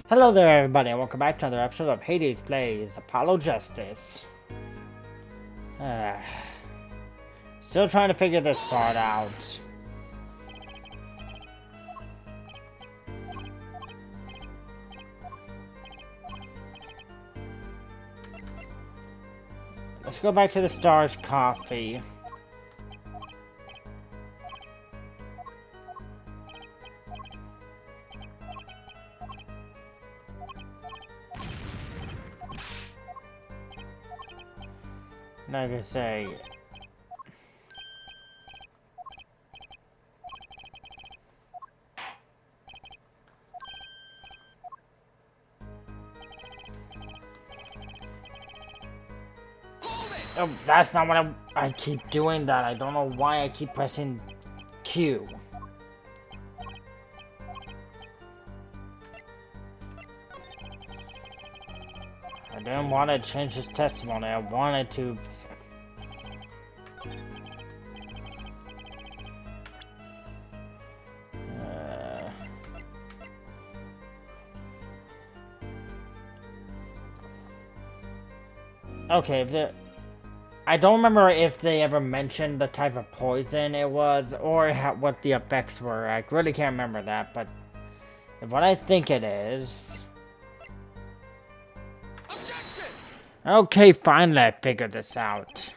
Hello there everybody and welcome back to another episode of Hades Plays Apollo Justice. Still trying to figure this part out. Let's go back to the Stars Coffee. Like I say, oh, that's not what I keep doing that. I don't know why I keep pressing Q. I didn't want to change his testimony. I wanted to. Okay, I don't remember if they ever mentioned the type of poison it was or what the effects were. I really can't remember that, but what I think it is. Objection! Okay, finally I figured this out.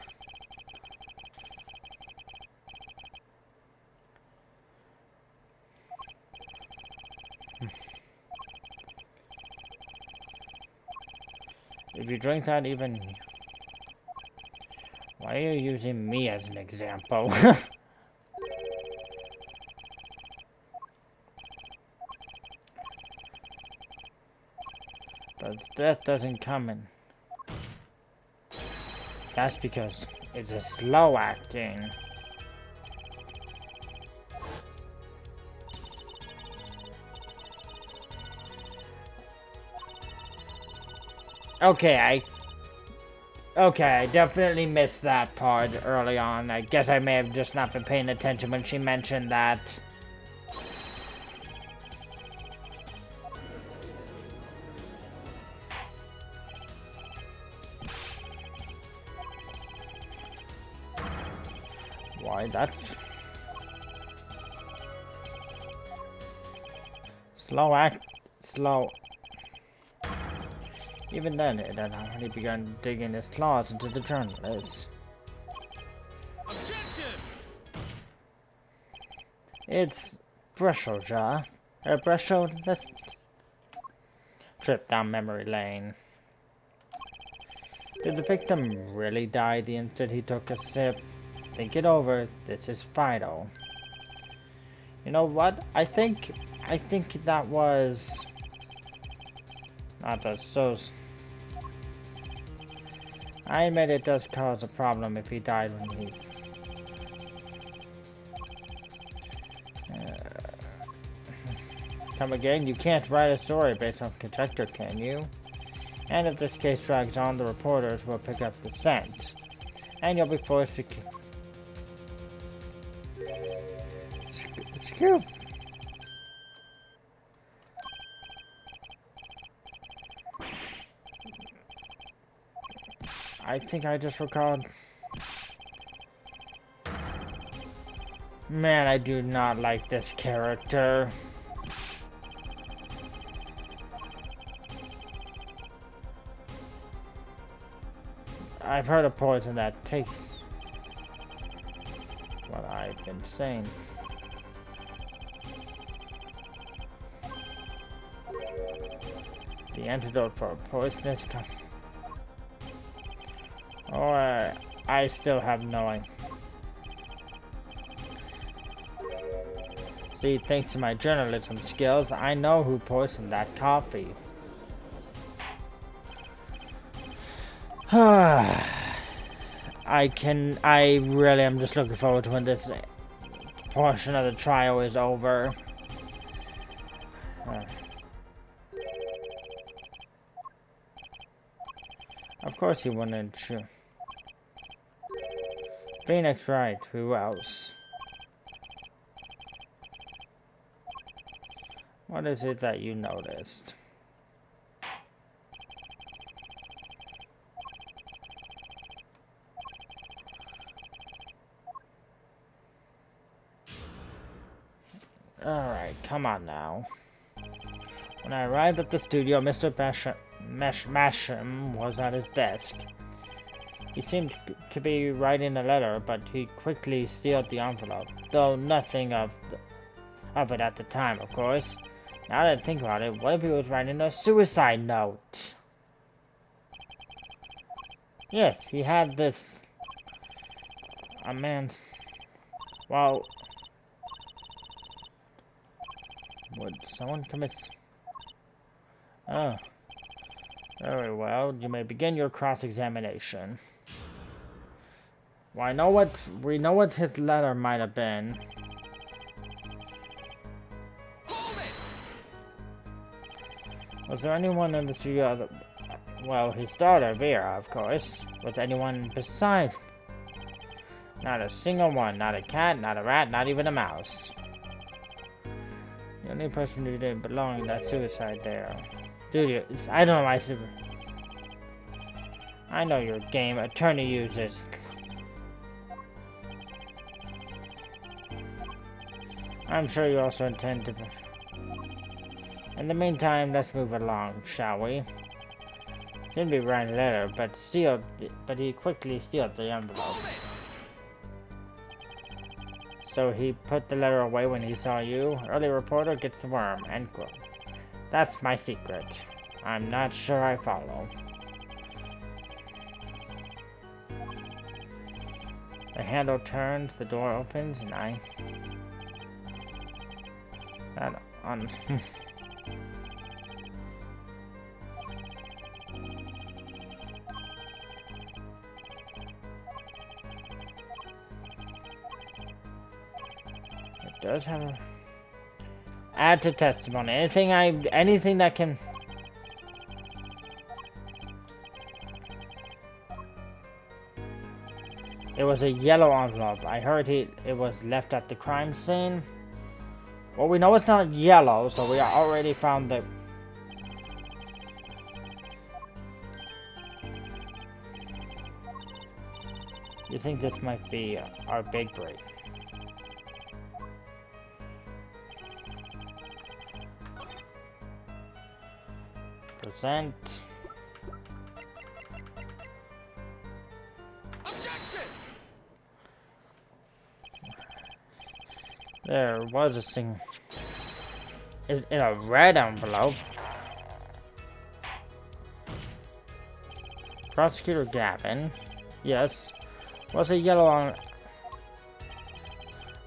If you drink that, even... Why are you using me as an example? But death doesn't come in. That's because it's a slow acting. Okay, I definitely missed that part early on. I guess I may have just not been paying attention when she mentioned that. Why that? Slow. Even then, it had already begun digging its claws into the journalists. Objection! It's threshold, ja. Threshold, let's trip down memory lane. Did the victim really die the instant he took a sip? Think it over. This is vital. You know what? I think that was not the source. I admit it does cause a problem if he died when he's... Come again? You can't write a story based on conjecture, can you? And if this case drags on, the reporters will pick up the scent. And you'll be forced to... Scoop! I think I just recalled... Man, I do not like this character. I've heard of poison that tastes what I've been saying. The antidote for poisonous... Or I still have no idea. See, thanks to my journalism skills, I know who poisoned that coffee. I really am just looking forward to when this portion of the trial is over. Of course he wouldn't shoot. Phoenix, right? Who else? What is it that you noticed? Alright, come on now. When I arrived at the studio, Mr. Masham was at his desk. He seemed to be writing a letter, but he quickly sealed the envelope, though nothing of it at the time, of course. Now that I think about it, what if he was writing a suicide note? Yes, he had this... A man's... Well... Would someone commit... Oh. Very well, you may begin your cross-examination. Well, we know what his letter might have been. Was there anyone in the studio that... Well, his daughter, Vera, of course. Was anyone besides? Not a single one. Not a cat, not a rat, not even a mouse. The only person who didn't belong in that suicide there. Dude, I don't know why I know your game. Attorney uses. I'm sure you also intend to... In the meantime, let's move along, shall we? Didn't be writing a letter, but he quickly sealed the envelope. So he put the letter away when he saw you. Early reporter gets the worm, end quote. That's my secret. I'm not sure I follow. The handle turns, the door opens, and I... That on... It does have a... Add to testimony. Anything that can... It was a yellow envelope. I heard it was left at the crime scene. Well, we know it's not yellow, so we already found the... You think this might be our big break? Present. There was a thing in a red envelope. Prosecutor Gavin, yes, was a yellow on.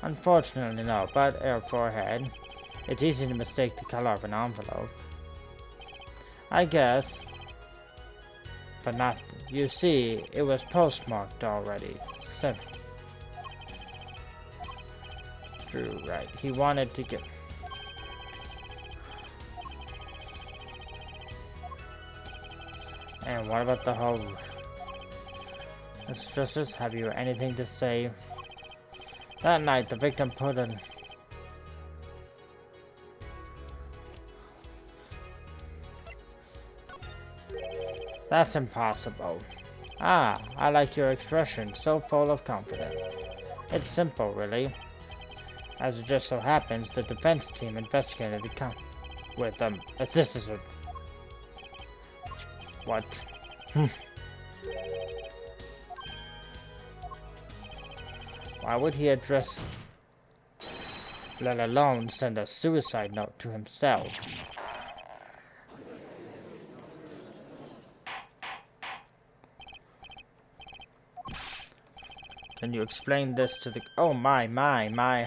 Unfortunately, no, but air forehead. It's easy to mistake the color of an envelope. I guess, but not. You see, it was postmarked already. So. True, right. He wanted to get... And what about the whole... Mr. Justice, have you anything to say? That night, the victim put an... That's impossible. Ah, I like your expression, so full of confidence. It's simple, really. As it just so happens, the defense team investigated the count with assistance with... What? Why would he address, let alone send a suicide note to himself? Can you explain this to the... Oh my,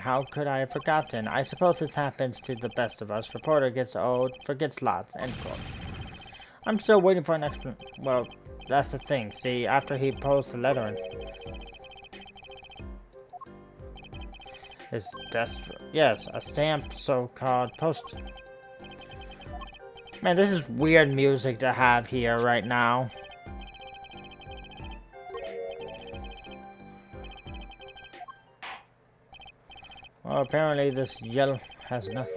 how could I have forgotten? I suppose this happens to the best of us. Reporter gets old, forgets lots, end quote. I'm still waiting for an explanation. Well, that's the thing. See, after he posed the letter... His desk... Yes, a stamped so-called post... Man, this is weird music to have here right now. Well, apparently this yellow has nothing.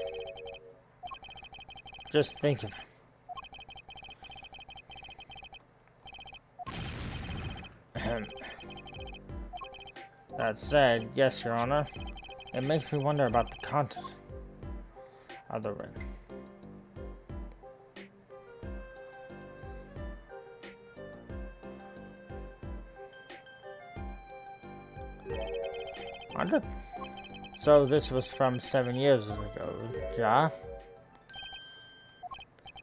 Just think of it. That said, yes, Your Honor. It makes me wonder about the content. other way. So this was from 7 years ago, yeah?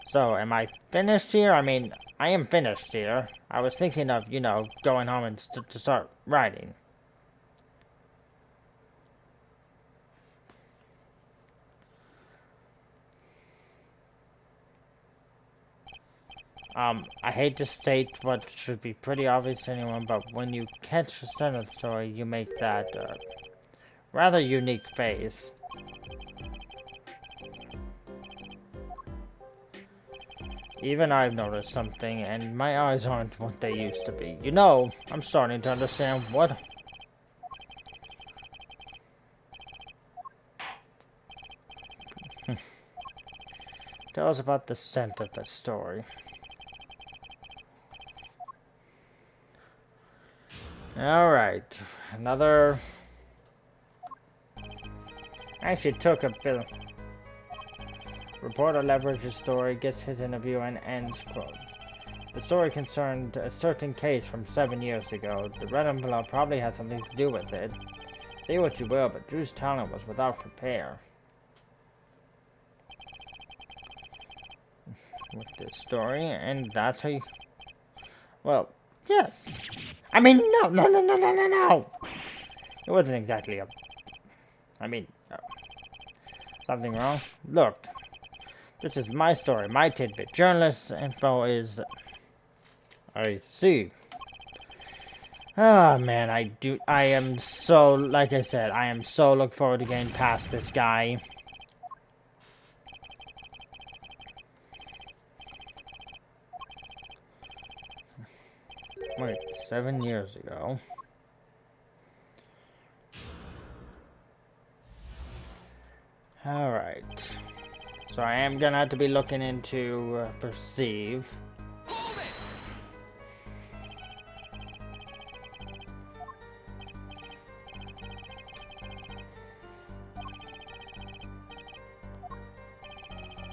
So, am I finished here? I mean, I am finished here. I was thinking of, you know, going home and to start writing. I hate to state what should be pretty obvious to anyone, but when you catch a sentence story, you make that, rather unique face. Even I've noticed something, and my eyes aren't what they used to be. You know, I'm starting to understand what... Tell us about the scent of the story. Alright, another... I actually took a bit... Reporter leverages story, gets his interview, and ends quote. The story concerned a certain case from 7 years ago. The red envelope probably had something to do with it. Say what you will, but Drew's talent was without compare. With this story, and that's how you... Well, yes. I mean, no. It wasn't exactly a... I mean, something wrong? Look. This is my story, my tidbit. Journalist info is... I see. Ah, man, I am so, like I said, I am so looking forward to getting past this guy. Wait, 7 years ago. Alright. So I am gonna have to be looking into Perceive.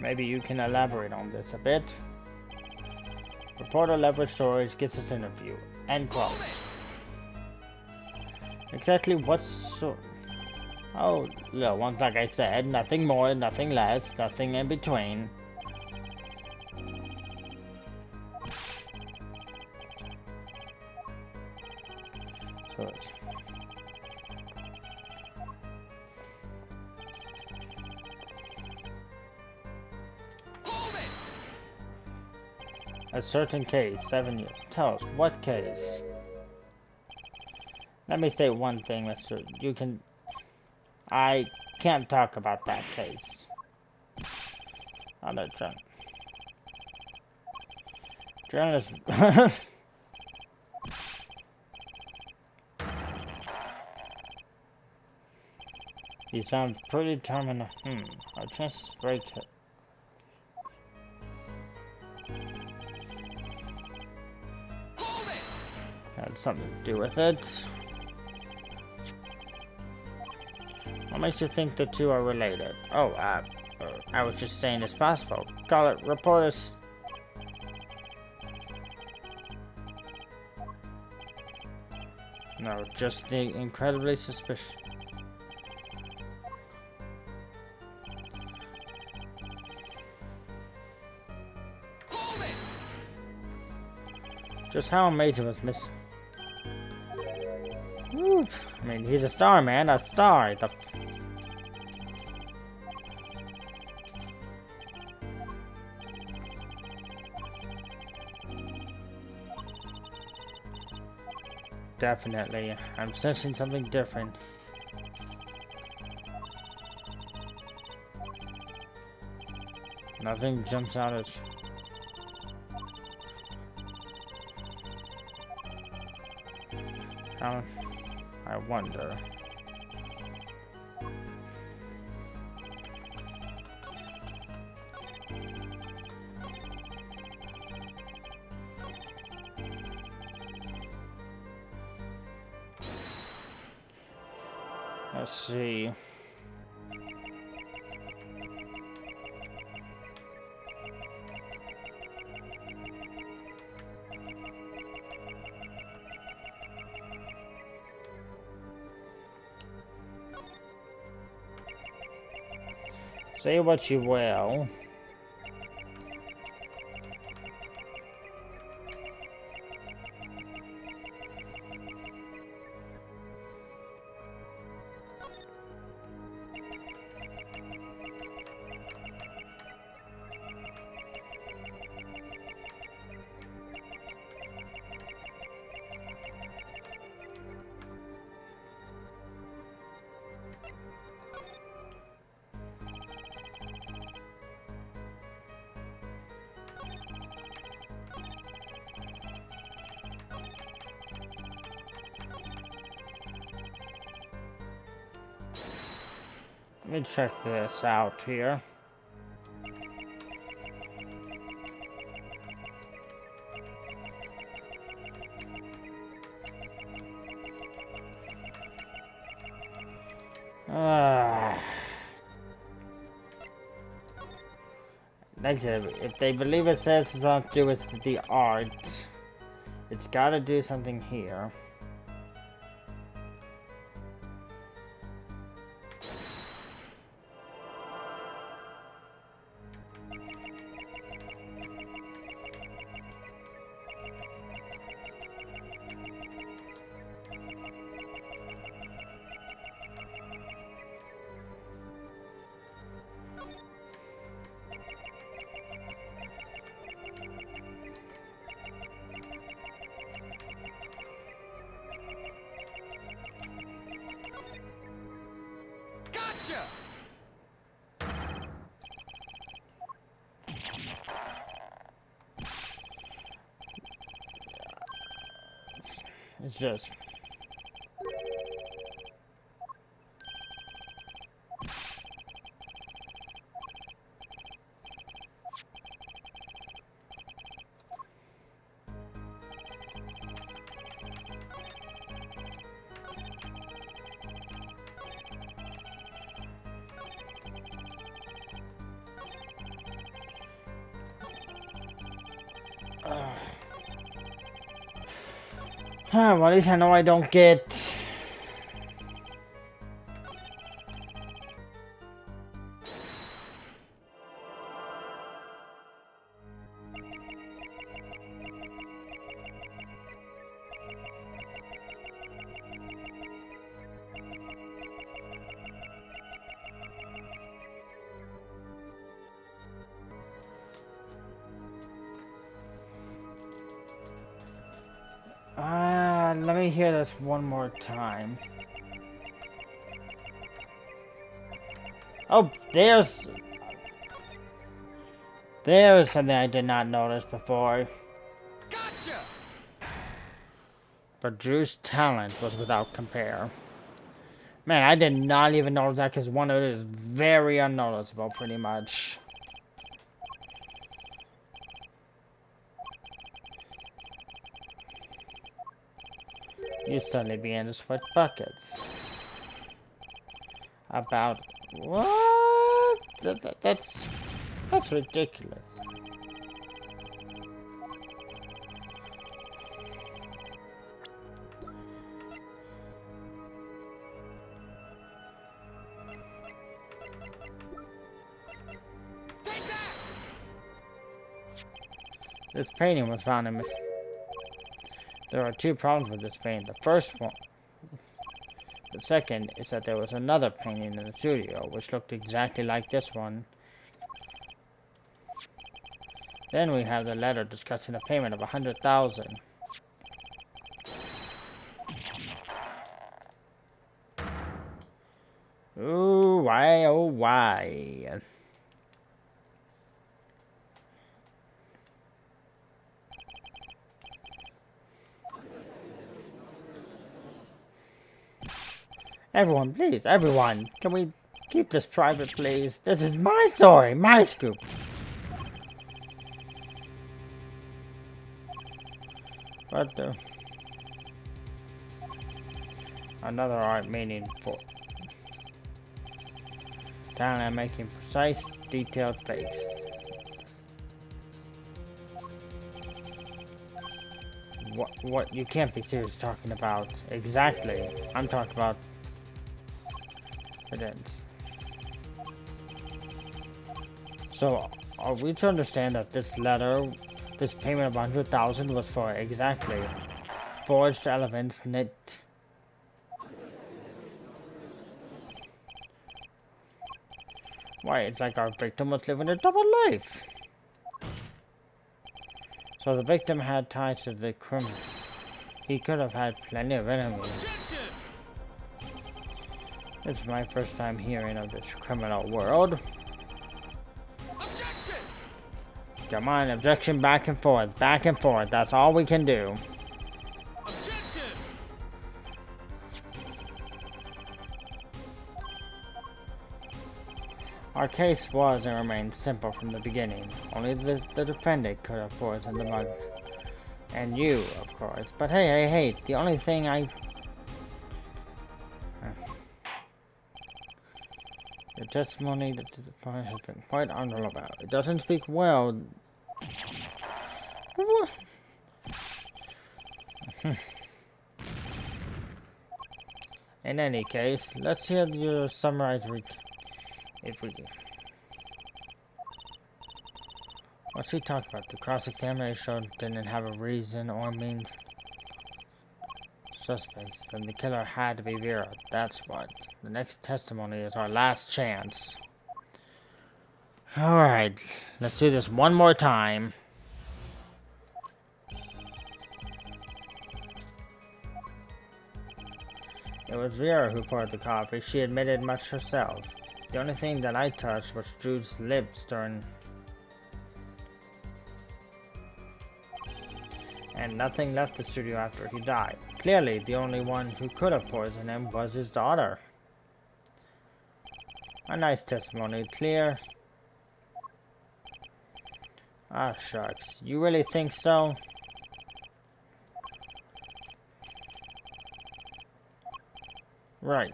Maybe you can elaborate on this a bit. Reporter leverage storage gets us interview. End quote. Exactly what's so... Oh, no, once like I said, nothing more, nothing less, nothing in between. So it's... A certain case, 7 years. Tell us, what case? Let me say one thing, Mr. You can... I can't talk about that case. On the journalist. He sounds pretty terminal. I'll just break it. Had something to do with it. What makes you think the two are related? Oh, I was just saying it's possible. Call it reporters. No, just the incredibly suspicious. Just how amazing was Miss... Oof. I mean, he's a star, man. A star. Definitely. I'm sensing something different. Nothing jumps out as... I wonder. Let's see. Say what you will. Let me check this out here. Like I said, if they believe it says it's not to do with the art, it's gotta do something here. It's just... well, at least I know I don't get... let me hear this one more time. Oh, there's something I did not notice before. Gotcha! But Drew's talent was without compare. Man, I did not even notice that because one of it is very unnoticeable, pretty much. You suddenly began to sweat buckets. About what? That's ridiculous. This painting was found in There are two problems with this painting. The second is that there was another painting in the studio which looked exactly like this one. Then we have the letter discussing a payment of 100,000. Ooh, why, oh, why? Everyone, please, everyone, can we keep this private, please? This is my story, my scoop. What the? Another art meaning for down and making precise, detailed face. What? You can't be serious talking about. Exactly. I'm talking about evidence. So, are we to understand that this letter, this payment of 100,000 was for exactly forged elements knit? Why, it's like our victim was living a double life. So the victim had ties to the criminal. He could have had plenty of enemies. This is my first time hearing of this criminal world. Come on, objection back and forth, back and forth. That's all we can do. Our case was and remains simple from the beginning. Only the defendant could have poisoned the mug. And you, of course. But hey, the only thing your testimony that the point has been quite honorable about. It doesn't speak well. In any case, let's hear your summarized if we do. What's he talking about? The cross-examination didn't have a reason or means suspects. Then the killer had to be Vera. That's what. The next testimony is our last chance. Alright, let's do this one more time. It was Vera who poured the coffee. She admitted much herself. The only thing that I touched was Drew's lips during... And nothing left the studio after he died. Clearly, the only one who could have poisoned him was his daughter. A nice testimony, clear. Ah, shucks. You really think so? Right.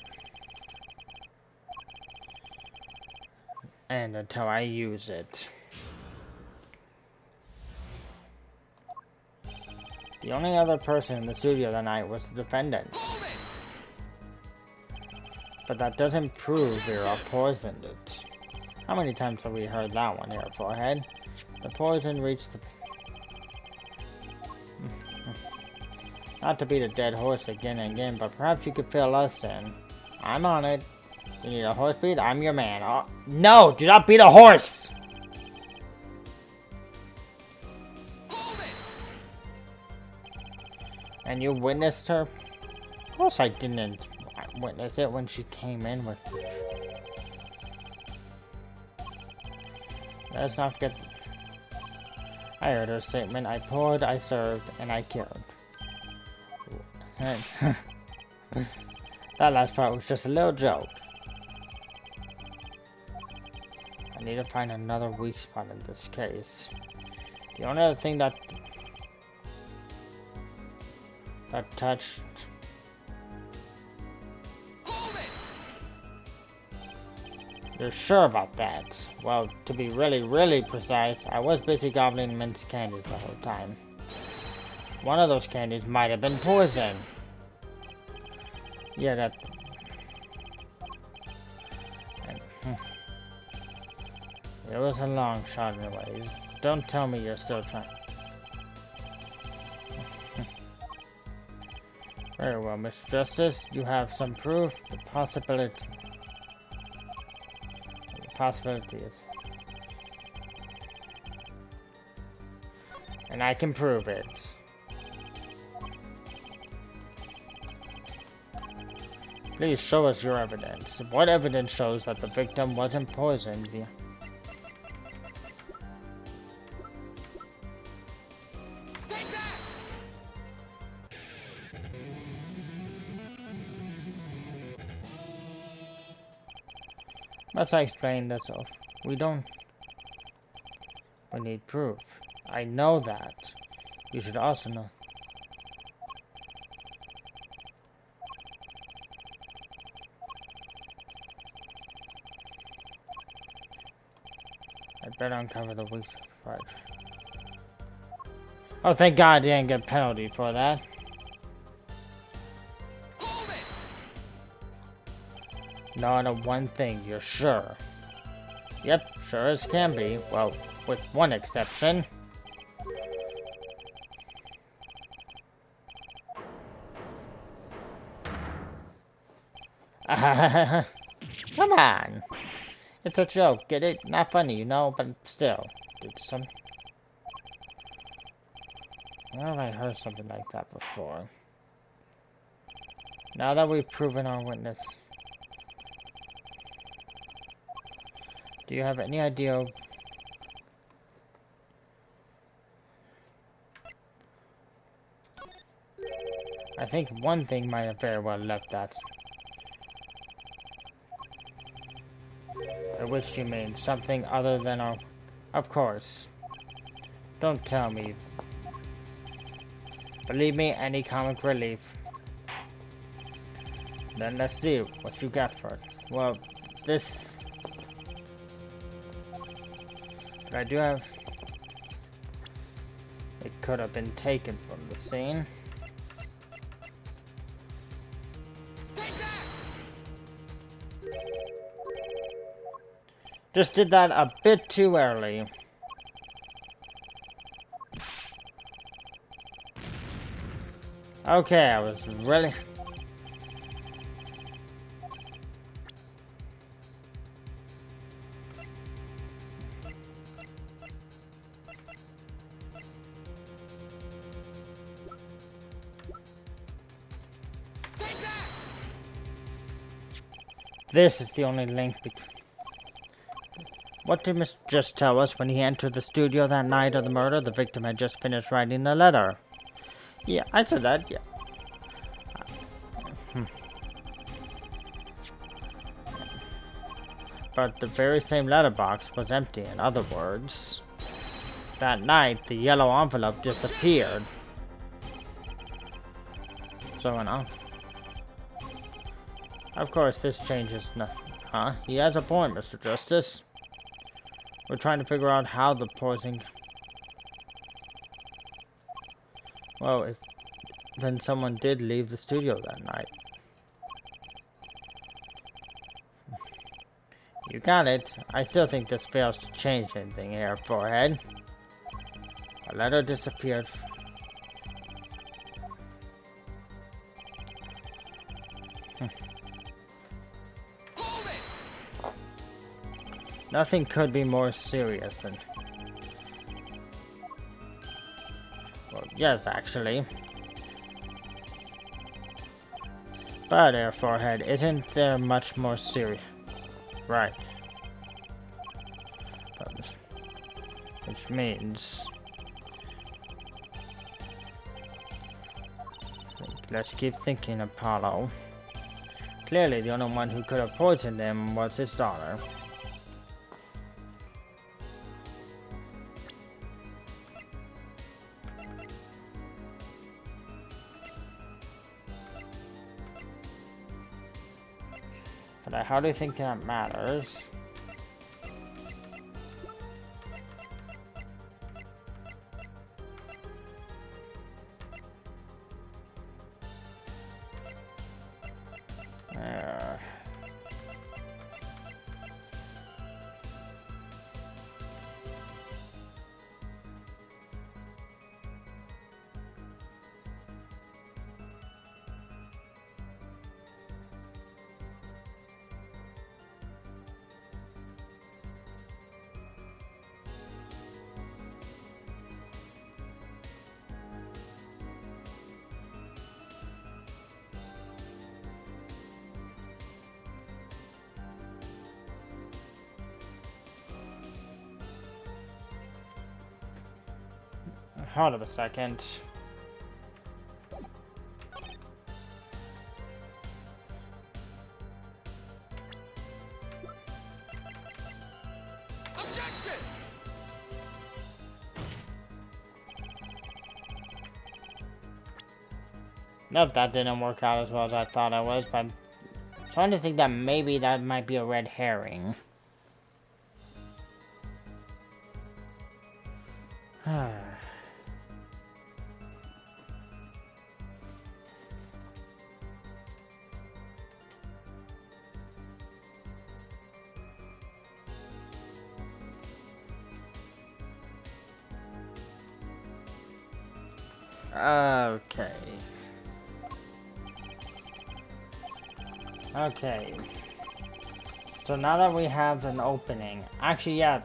And until I use it. The only other person in the studio that night was the defendant. But that doesn't prove Vera poisoned it. How many times have we heard that one here, forehead? The poison reached the... Not to beat a dead horse again and again, but perhaps you could fill us in. I'm on it. You need a horse feed? I'm your man. Oh, no! Do not beat a horse! And you witnessed her? Of course I didn't witness it when she came in with... Let's not forget... I heard her statement. I poured, I served, and I killed. That last part was just a little joke. I need to find another weak spot in this case. The only other thing that touched... You're sure about that? Well, to be really precise, I was busy gobbling mint candies the whole time. One of those candies might have been poison. Yeah, that... It was a long shot anyways. Don't tell me you're still trying. Very well, Mr. Justice. You have some proof. The possibility is... And I can prove it. Please show us your evidence. What evidence shows that the victim wasn't poisoned? Must I explain this off? We need proof. I know that. You should also know. I'd better uncover the weak spot. Oh, thank God you didn't get a penalty for that. No, one thing, you're sure. Yep, sure as can be. Well, with one exception. Come on. It's a joke, get it? Not funny, you know, but still. Did some... Where have I heard something like that before? Now that we've proven our witness, do you have any idea of... I think one thing might have very well left that. By which you mean something other than our... Of course. Don't tell me. Believe me, any comic relief. Then let's see what you got for it. Well, this... But I do have... It could have been taken from the scene. Just did that a bit too early. Okay, I was really... This is the only link between... What did Mr. just tell us when he entered the studio that night of the murder? The victim had just finished writing a letter. Yeah, I said that, yeah. But the very same letterbox was empty, in other words. That night, the yellow envelope disappeared. So, of course, this changes nothing. Huh? He has a point, Mr. Justice. We're trying to figure out how the poison... Well, if... Then someone did leave the studio that night. You got it. I still think this fails to change anything here, Forehead. A letter disappeared. Nothing could be more serious than... Well, yes, actually. But, Air Forehead, isn't there much more serious? Right. Which means... Let's keep thinking, Apollo. Clearly, the only one who could have poisoned him was his daughter. But I hardly think that matters. Hold on a second. Objection! Nope, that didn't work out as well as I thought it was, but I'm trying to think that maybe that might be a red herring. Okay. Okay. So now that we have an opening, actually, yeah,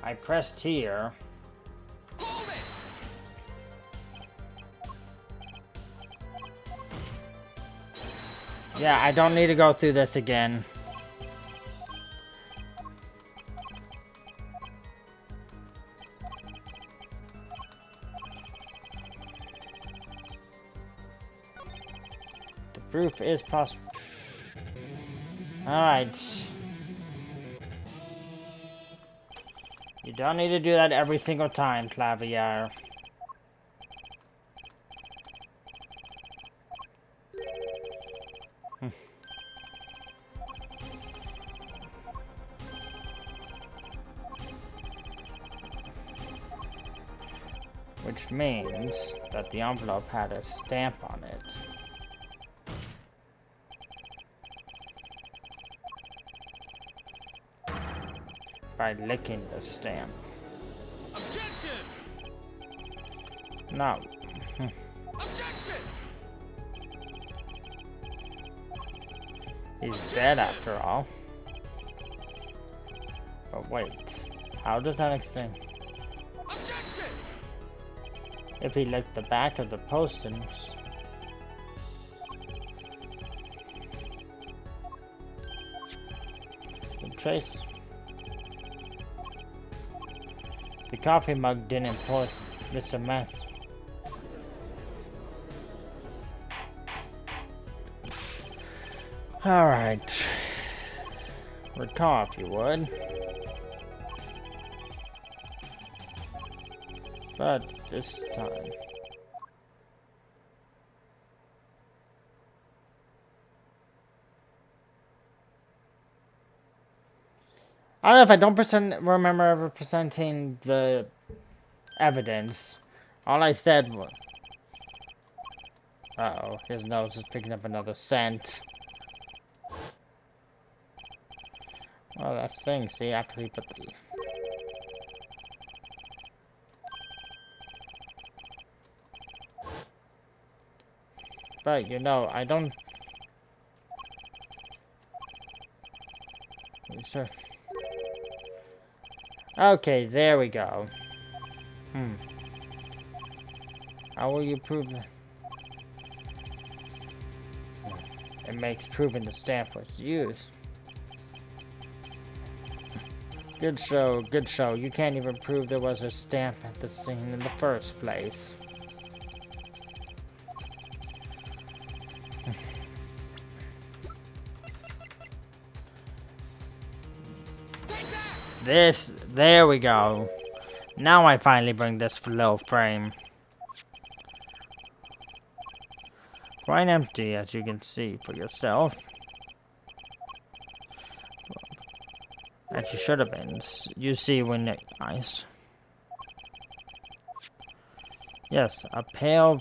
I pressed here. Yeah, I don't need to go through this again. The proof is possible. Alright. You don't need to do that every single time, Clavier. Which means that the envelope had a stamp on it. By licking the stamp. Objection! No. Objection! He's dead after all. But wait, how does that explain? Objection! If he licked the back of the postings. The trace. The coffee mug didn't poison Mr. Mess. Alright. Recall if you would. But this time. I don't know if I don't remember ever presenting the evidence. All I said was... Uh-oh, his nose is picking up another scent. Well, that's the thing, see, after we put the... But, you know, I don't... You sure? Okay, there we go. How will you prove that? It makes proving the stamp was used. Good show, good show. You can't even prove there was a stamp at the scene in the first place. There we go. Now I finally bring this low frame. Quite empty, as you can see for yourself. As you should have been. You see when it eyes. Yes, a pale...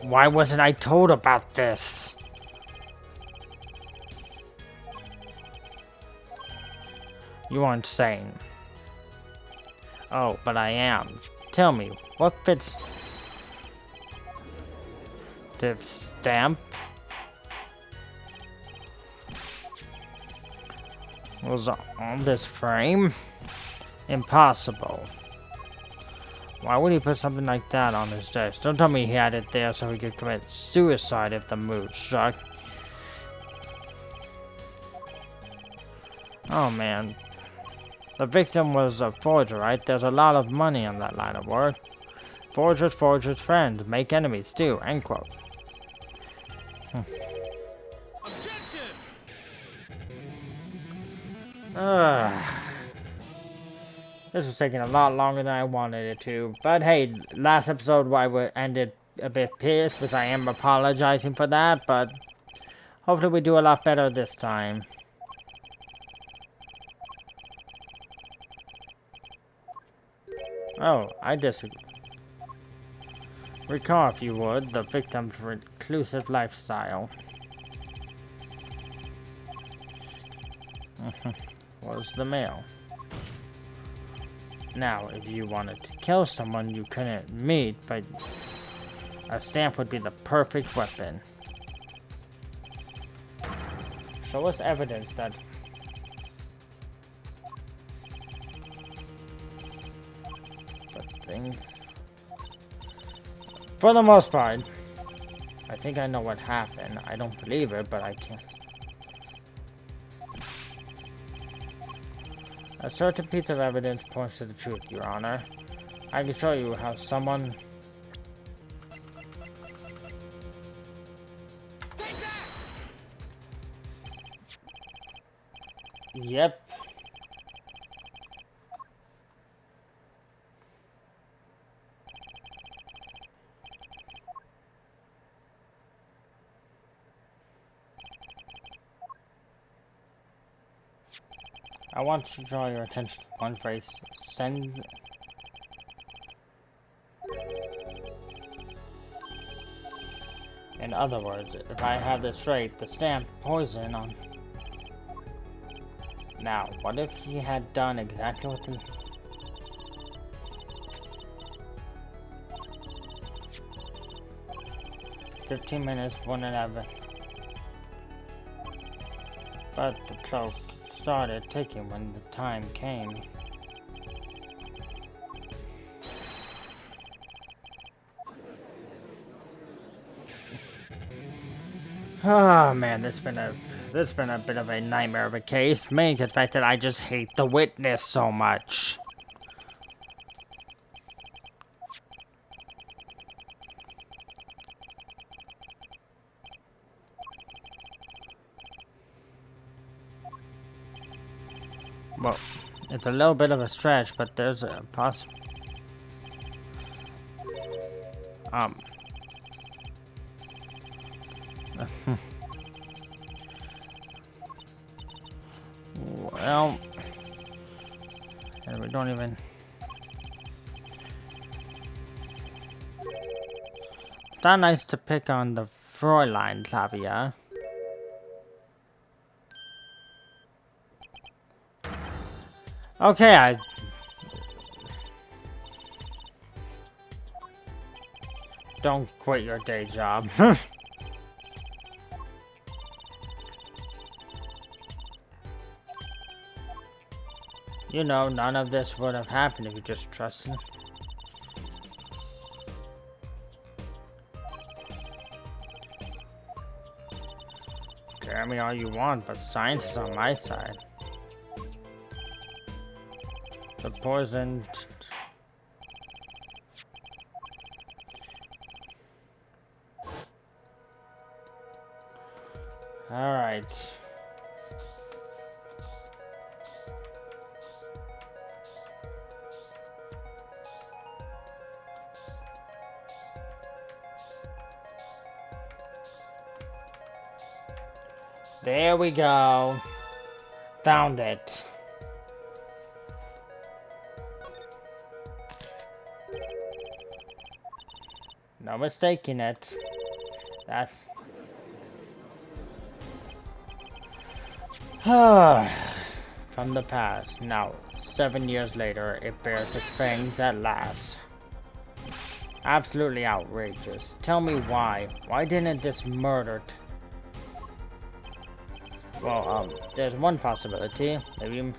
Why wasn't I told about this? You aren't sane. Oh, but I am. Tell me, what fits... The stamp? Was on this frame? Impossible. Why would he put something like that on his desk? Don't tell me he had it there so he could commit suicide if the mood struck. Oh man. The victim was a forger, right? There's a lot of money on that line of work. Forgers, forgers, friends. Make enemies too. End quote. This was taking a lot longer than I wanted it to. But hey, last episode I ended a bit pissed, which I am apologizing for that. But hopefully we do a lot better this time. Oh, I disagree. Recall, if you would, the victim's reclusive lifestyle. Was the mail. Now, if you wanted to kill someone you couldn't meet, but a stamp would be the perfect weapon. Show us evidence that... For the most part, I think I know what happened. I don't believe it, but I can't. A certain piece of evidence points to the truth, Your Honor. I can show you how someone... Yep. I want to draw your attention to one phrase. Send... In other words, if I have this right, the stamp poison on... Now, what if he had done exactly what the... "15 minutes wouldn't have been..." But the clock started ticking when the time came. Oh man, this has been a bit of a nightmare of a case. Mainly the fact that I just hate the witness so much. Well, it's a little bit of a stretch, but there's a well, and we don't even... It's not nice to pick on the Fräulein Clavier. Okay, don't quit your day job. You know, none of this would have happened if you just trusted. Scare me all you want, but science is on my side. The poison... Alright. There we go. Found it. No mistaking it. That's... From the past. Now, 7 years later, it bears its fangs at last. Absolutely outrageous. Tell me why. Why didn't this murdered... Well, there's one possibility. Maybe...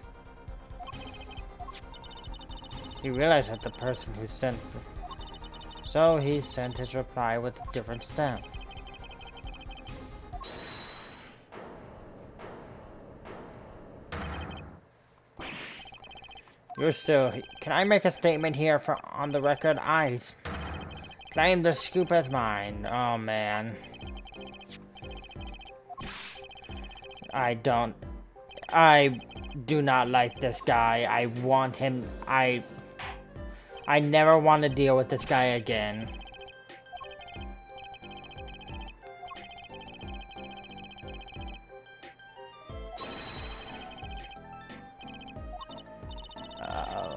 He realized that the person who sent... So he sent his reply with a different stamp. You're still... Can I make a statement here on the record? I claim the scoop as mine. Oh, man. I do not like this guy. I want him... I never want to deal with this guy again.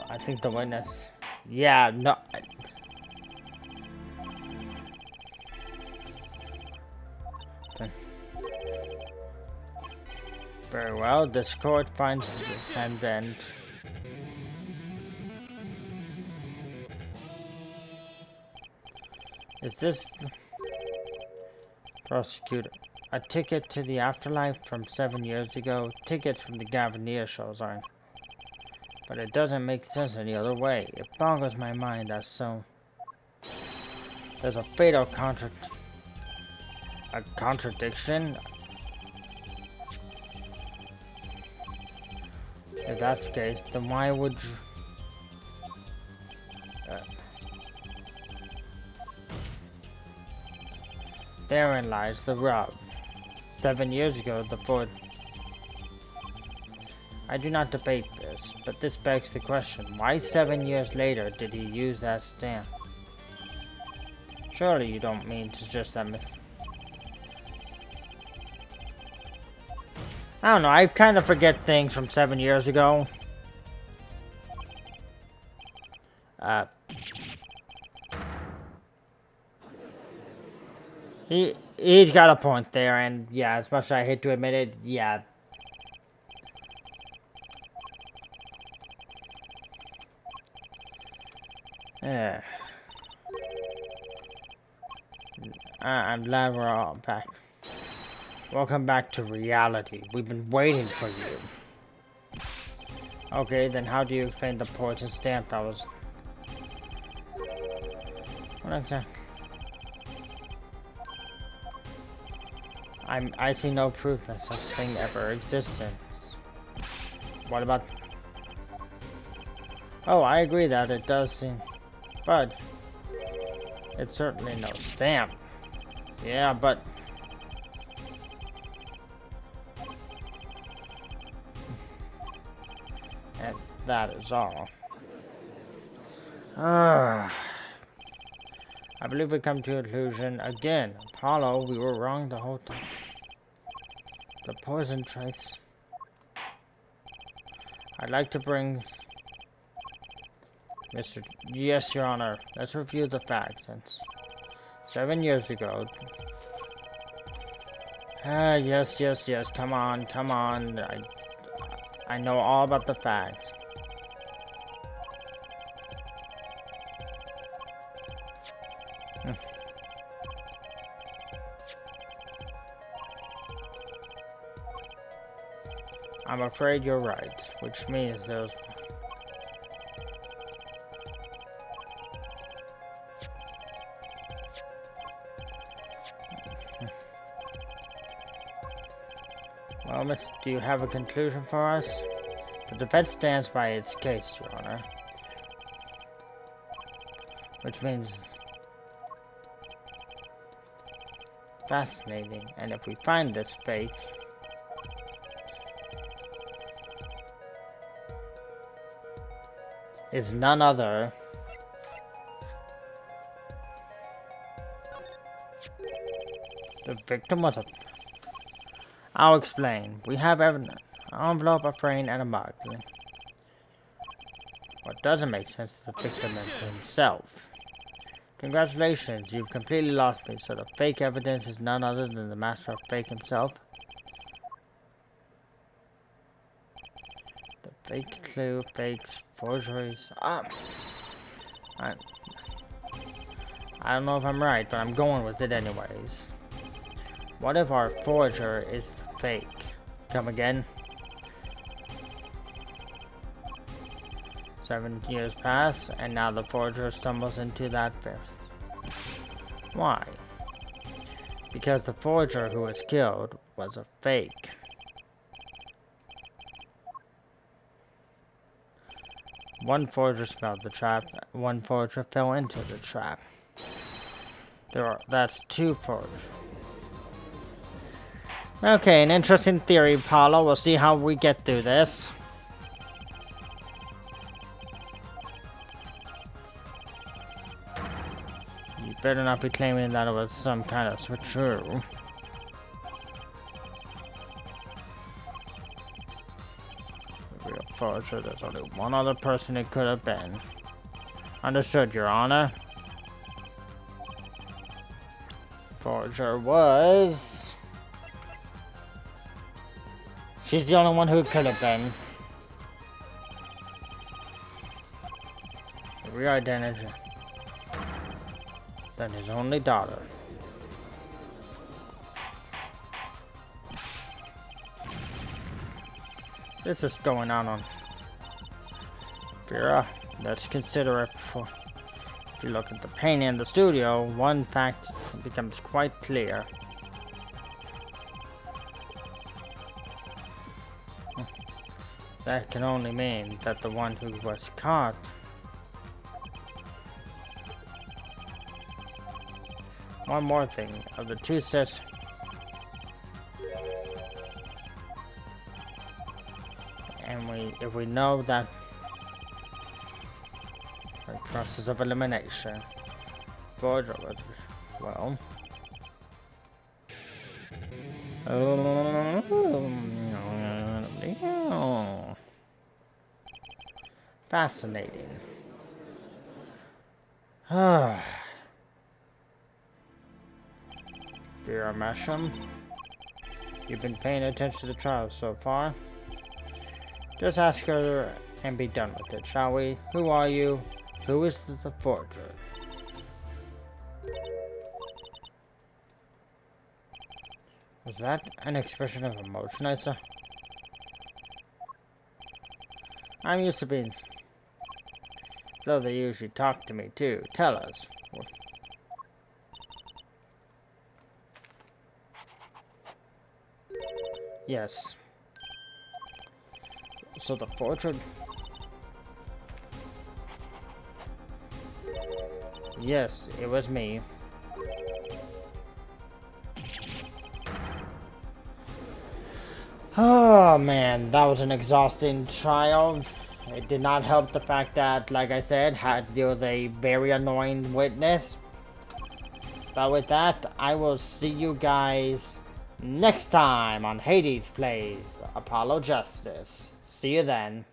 I think the witness... Yeah, no... Very well, this court finds... And then... Is this... Prosecutor. A ticket to the afterlife from 7 years ago. Tickets from the Gavinier shows aren't. But it doesn't make sense any other way. It boggles my mind as so. There's a fatal contradiction? If that's the case, then why would you... Therein lies the rub. 7 years ago, the fourth... I do not debate this, but this begs the question, why 7 years later did he use that stamp? Surely you don't mean to just that I don't know, I kind of forget things from 7 years ago. He's got a point there, and yeah, as much as I hate to admit it, yeah. I'm glad we're all back. Welcome back to reality. We've been waiting for you. Okay, then how do you explain the poison stamp that was... What exactly? I see no proof that such thing ever existed. What about... Oh, I agree that it does seem... But... It's certainly no stamp. Yeah, but... And that is all. I believe we come to a conclusion again. Apollo, we were wrong the whole time. The poison trace. I'd like to bring... Mr. Yes, Your Honor. Let's review the facts. Since 7 years ago... yes. Come on. I know all about the facts. I'm afraid you're right, which means there's... Well, miss, do you have a conclusion for us? The defense stands by its case, Your Honor. Which means... Fascinating, and if we find this fake... is none other the victim was a... I'll explain. We have evidence. An envelope, a frame, and a mug. What doesn't make sense is the victim himself. Congratulations, you've completely lost me. So the fake evidence is none other than the master of fake himself. The fake clue, fakes, forgeries. I don't know if I'm right, but I'm going with it anyways. What if our forger is the fake? Come again? 7 years pass, and now the forger stumbles into that verse. Why? Because the forger who was killed was a fake. One forger smelled the trap, one forger fell into the trap. That's 2 forgers. Okay, an interesting theory, Apollo. We'll see how we get through this. You better not be claiming that it was some kind of switcheroo. The real forger, there's only one other person it could have been. Understood, Your Honor. Forger was... She's the only one who it could have been. Re-identity. than his only daughter. This is going on Vera. Let's consider it before. If you look at the painting in the studio, one fact becomes quite clear. That can only mean that the one who was caught one more thing of the two sets. And if we know that the process of elimination, well, fascinating. Vera Masham, you've been paying attention to the trial so far. Just ask her and be done with it, shall we? Who are you? Who is the forger? Was that an expression of emotion I saw? I'm used to being... Though they usually talk to me too. Tell us. Yes. So the forger... Yes, it was me. Oh man, that was an exhausting trial. It did not help the fact that, like I said, had to deal with a very annoying witness. But with that, I will see you guys next time on Hades Plays Apollo Justice. See you then.